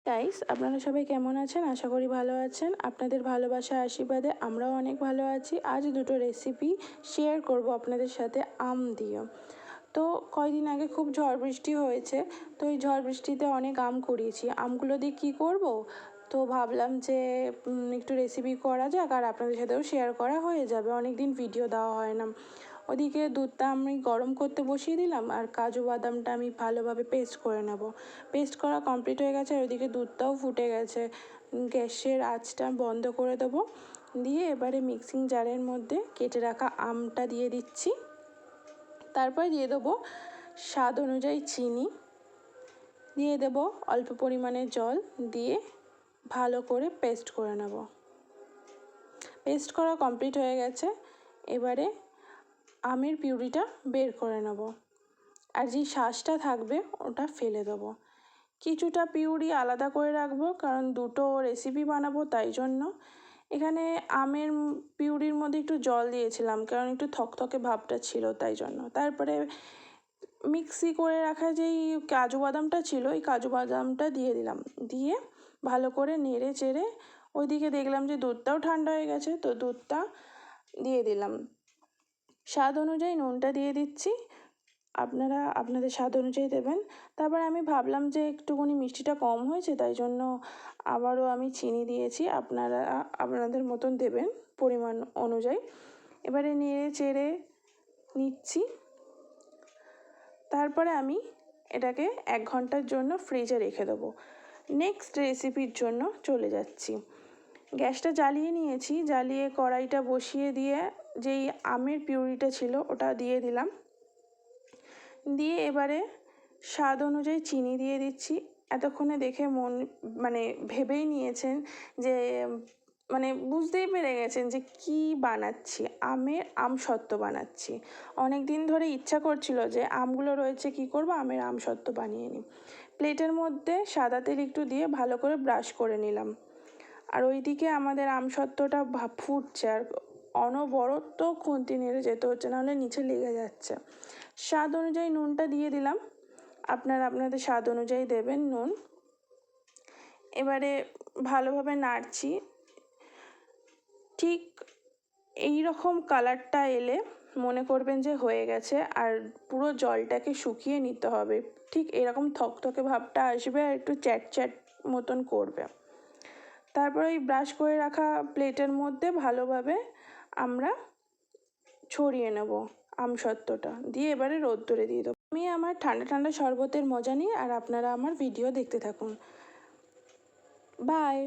Guys, আপনারা সবাই কেমন আছেন? আশা করি ভালো আছেন। আপনাদের ভালোবাসা আশীর্বাদে আমরাও অনেক ভালো আছি। আজ দুটো রেসিপি শেয়ার করব আপনাদের সাথে আম দিয়ে। তো কয়দিন আগে খুব ঝড় বৃষ্টি হয়েছে, তো এই ঝড় বৃষ্টিতে অনেক আম কুড়িয়েছি। আমগুলো দিয়ে কী করব, তো ভাবলাম যে একটু রেসিপি করা যাক আর আপনাদের সাথেও শেয়ার করা হয়ে যাবে। অনেক দিন ভিডিও দেওয়া হয় না। ওদিকে দুধটা আমি গরম করতে বসিয়ে দিলাম আর কাজু বাদামটা আমি ভালোভাবে পেস্ট করে নেব। পেস্ট করা কমপ্লিট হয়ে গেছে আর ওদিকে দুধটাও ফুটে গেছে। গ্যাসের আঁচটা বন্ধ করে দেবো। দিয়ে এবারে মিক্সিং জারের মধ্যে কেটে রাখা আমটা দিয়ে দিচ্ছি। তারপর দিয়ে দেবো স্বাদ অনুযায়ী চিনি, দিয়ে দেব অল্প পরিমাণে জল, দিয়ে ভালো করে পেস্ট করে নেব। পেস্ট করা কমপ্লিট হয়ে গেছে। এবারে আমের পিউরিটা বের করে নেব আর যে শাঁসটা থাকবে ওটা ফেলে দেবো। কিছুটা পিউরি আলাদা করে রাখবো, কারণ দুটো রেসিপি বানাবো তাই জন্য। এখানে আমের পিউরির মধ্যে একটু জল দিয়েছিলাম, কারণ একটু থকথকে ভাবটা ছিল তাই জন্য। তারপরে মিক্সি করে রাখা যেই কাজু বাদামটা ছিল, এই কাজু বাদামটা দিয়ে দিলাম। দিয়ে ভালো করে নেড়ে চেড়ে ওইদিকে দেখলাম যে দুধটাও ঠান্ডা হয়ে গেছে, তো দুধটা দিয়ে দিলাম। স্বাদ অনুযায়ী নুনটা দিয়ে দিচ্ছি, আপনারা আপনাদের স্বাদ অনুযায়ী দেবেন। তারপর আমি ভাবলাম যে একটুখানি মিষ্টিটা কম হয়েছে, তাই জন্য আবারও আমি চিনি দিয়েছি। আপনারা আপনাদের মতন দেবেন পরিমাণ অনুযায়ী। এবারে নেড়ে চেড়ে নিচ্ছি। তারপরে আমি এটাকে 1 ঘন্টার জন্য ফ্রিজে রেখে দেবো। নেক্সট রেসিপির জন্য চলে যাচ্ছি। গ্যাসটা জ্বালিয়ে নিয়েছি, জ্বালিয়ে কড়াইটা বসিয়ে দিয়ে যেই আমের পিউরিটা ছিল ওটা দিয়ে দিলাম। দিয়ে এবারে স্বাদ অনুযায়ী চিনি দিয়ে দিচ্ছি। এতক্ষণে দেখে ভেবেই নিয়েছেন যে বুঝতেই পেরে গেছেন যে কি বানাচ্ছি, আমের আমসত্ত্ব বানাচ্ছি। অনেক দিন ধরে ইচ্ছা করছিল যে আমগুলো রয়েছে কি করব, আমের আমসত্ত্ব বানিয়ে নিই। প্লেটের মধ্যে সাদা তেল একটু দিয়ে ভালো করে ব্রাশ করে নিলাম। আর ওইদিকে আমাদের আমসত্ত্বটা ফুটছে আর অনবরত খুন্তি নেড়ে যেতে হচ্ছে, নাহলে নিচে লেগে যাচ্ছে। স্বাদ অনুযায়ী নুনটা দিয়ে দিলাম, আপনারা আপনাদের স্বাদ অনুযায়ী দেবেন নুন। এবারে ভালোভাবে নাড়ছি। ঠিক এই রকম কালারটা এলে মনে করবেন যে হয়ে গেছে, আর পুরো জলটাকে শুকিয়ে নিতে হবে। ঠিক এরকম থকথকে ভাবটা আসবে আর একটু চ্যাট চ্যাট মতন করবে। তারপর ওই ব্রাশ করে রাখা প্লেটের মধ্যে ভালোভাবে আমরা ছড়িয়ে নেব আমসত্ত্বটা, দিয়ে এবারে রোদ্দুরে দিয়ে দেবো। আমি আমার ঠান্ডা ঠান্ডা শরবতের মজা নিই আর আপনারা আমার ভিডিও দেখতে থাকুন। বাই।